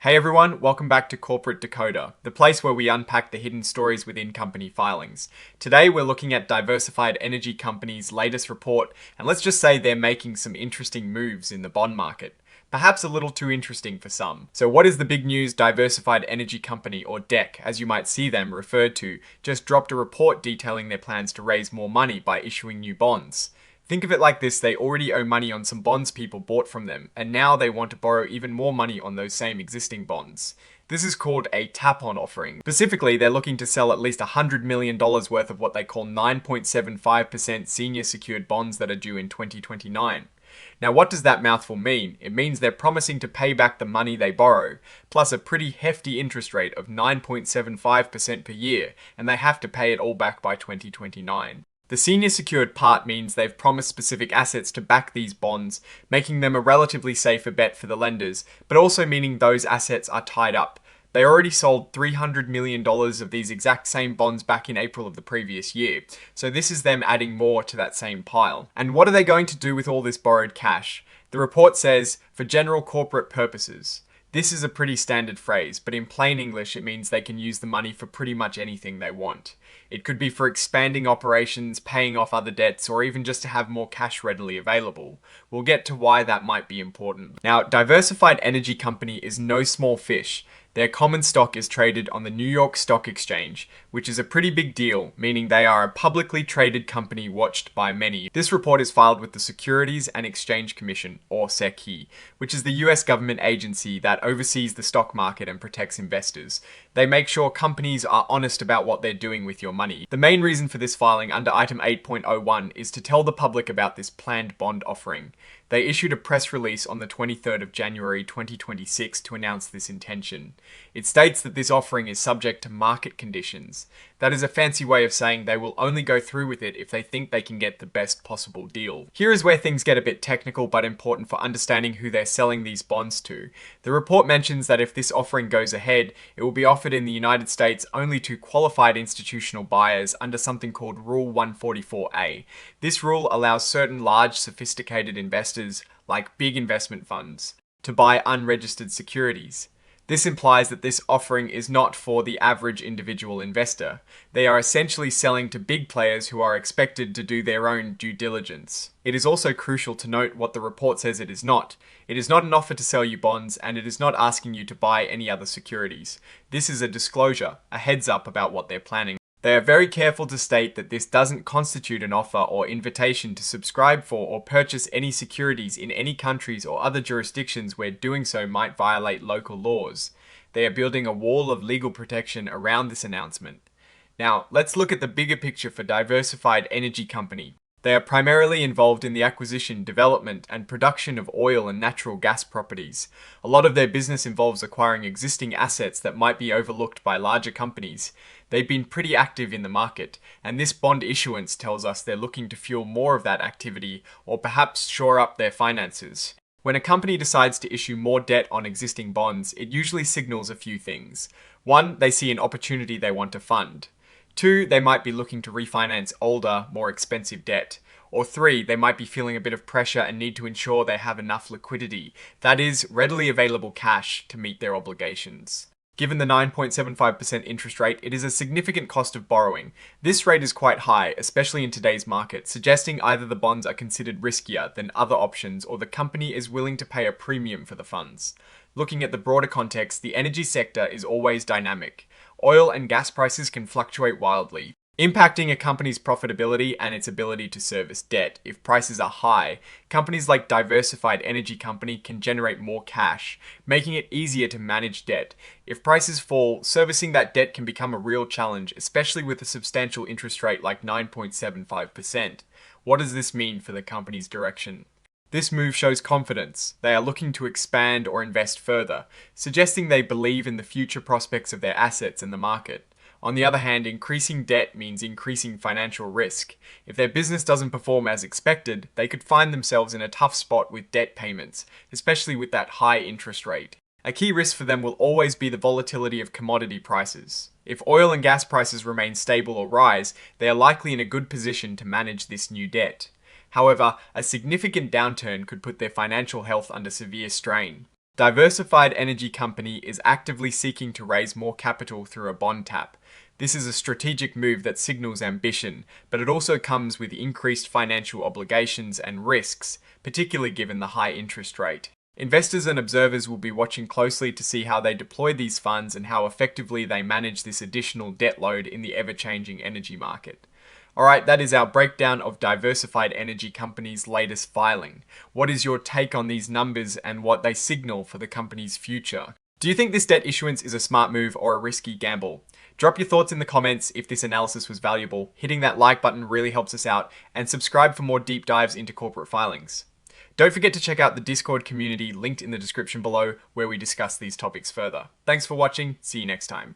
Hey everyone, welcome back to Corporate Decoder, the place where we unpack the hidden stories within company filings. Today we're looking at Diversified Energy Company's latest report, and let's just say they're making some interesting moves in the bond market. Perhaps a little too interesting for some. So what is the big news? Diversified Energy Company, or DEC, as you might see them referred to, just dropped a report detailing their plans to raise more money by issuing new bonds. Think of it like this: they already owe money on some bonds people bought from them, and now they want to borrow even more money on those same existing bonds. This is called a tap-on offering. Specifically, they're looking to sell at least $100 million worth of what they call 9.75% senior secured bonds that are due in 2029. Now, what does that mouthful mean? It means they're promising to pay back the money they borrow, plus a pretty hefty interest rate of 9.75% per year, and they have to pay it all back by 2029. The senior secured part means they've promised specific assets to back these bonds, making them a relatively safer bet for the lenders, but also meaning those assets are tied up. They already sold $300 million of these exact same bonds back in April of the previous year, so this is them adding more to that same pile. And what are they going to do with all this borrowed cash? The report says, for general corporate purposes. This is a pretty standard phrase, but in plain English it means they can use the money for pretty much anything they want. It could be for expanding operations, paying off other debts, or even just to have more cash readily available. We'll get to why that might be important. Now, Diversified Energy Company is no small fish. Their common stock is traded on the New York Stock Exchange, which is a pretty big deal, meaning they are a publicly traded company watched by many. This report is filed with the Securities and Exchange Commission, or SEC, which is the US government agency that oversees the stock market and protects investors. They make sure companies are honest about what they're doing with your money. The main reason for this filing under item 8.01 is to tell the public about this planned bond offering. They issued a press release on the 23rd of January 2026 to announce this intention. It states that this offering is subject to market conditions. That is a fancy way of saying they will only go through with it if they think they can get the best possible deal. Here is where things get a bit technical but important for understanding who they're selling these bonds to. The report mentions that if this offering goes ahead, it will be offered in the United States only to qualified institutional buyers under something called Rule 144A. This rule allows certain large, sophisticated investors, like big investment funds, to buy unregistered securities. This implies that this offering is not for the average individual investor. They are essentially selling to big players who are expected to do their own due diligence. It is also crucial to note what the report says it is not. It is not an offer to sell you bonds, and it is not asking you to buy any other securities. This is a disclosure, a heads up about what they're planning. They are very careful to state that this doesn't constitute an offer or invitation to subscribe for or purchase any securities in any countries or other jurisdictions where doing so might violate local laws. They are building a wall of legal protection around this announcement. Now, let's look at the bigger picture for Diversified Energy Company. They are primarily involved in the acquisition, development, and production of oil and natural gas properties. A lot of their business involves acquiring existing assets that might be overlooked by larger companies. They've been pretty active in the market, and this bond issuance tells us they're looking to fuel more of that activity or perhaps shore up their finances. When a company decides to issue more debt on existing bonds, it usually signals a few things. 1, they see an opportunity they want to fund. 2, they might be looking to refinance older, more expensive debt. Or 3, they might be feeling a bit of pressure and need to ensure they have enough liquidity, that is, readily available cash, to meet their obligations. Given the 9.75% interest rate, it is a significant cost of borrowing. This rate is quite high, especially in today's market, suggesting either the bonds are considered riskier than other options or the company is willing to pay a premium for the funds. Looking at the broader context, the energy sector is always dynamic. Oil and gas prices can fluctuate wildly, impacting a company's profitability and its ability to service debt. If prices are high, companies like Diversified Energy Company can generate more cash, making it easier to manage debt. If prices fall, servicing that debt can become a real challenge, especially with a substantial interest rate like 9.75%. What does this mean for the company's direction? This move shows confidence. They are looking to expand or invest further, suggesting they believe in the future prospects of their assets in the market. On the other hand, increasing debt means increasing financial risk. If their business doesn't perform as expected, they could find themselves in a tough spot with debt payments, especially with that high interest rate. A key risk for them will always be the volatility of commodity prices. If oil and gas prices remain stable or rise, they are likely in a good position to manage this new debt. However, a significant downturn could put their financial health under severe strain. Diversified Energy Company is actively seeking to raise more capital through a bond tap. This is a strategic move that signals ambition, but it also comes with increased financial obligations and risks, particularly given the high interest rate. Investors and observers will be watching closely to see how they deploy these funds and how effectively they manage this additional debt load in the ever-changing energy market. Alright, that is our breakdown of Diversified Energy Company's latest filing. What is your take on these numbers and what they signal for the company's future? Do you think this debt issuance is a smart move or a risky gamble? Drop your thoughts in the comments if this analysis was valuable. Hitting that like button really helps us out, and subscribe for more deep dives into corporate filings. Don't forget to check out the Discord community linked in the description below, where we discuss these topics further. Thanks for watching, see you next time.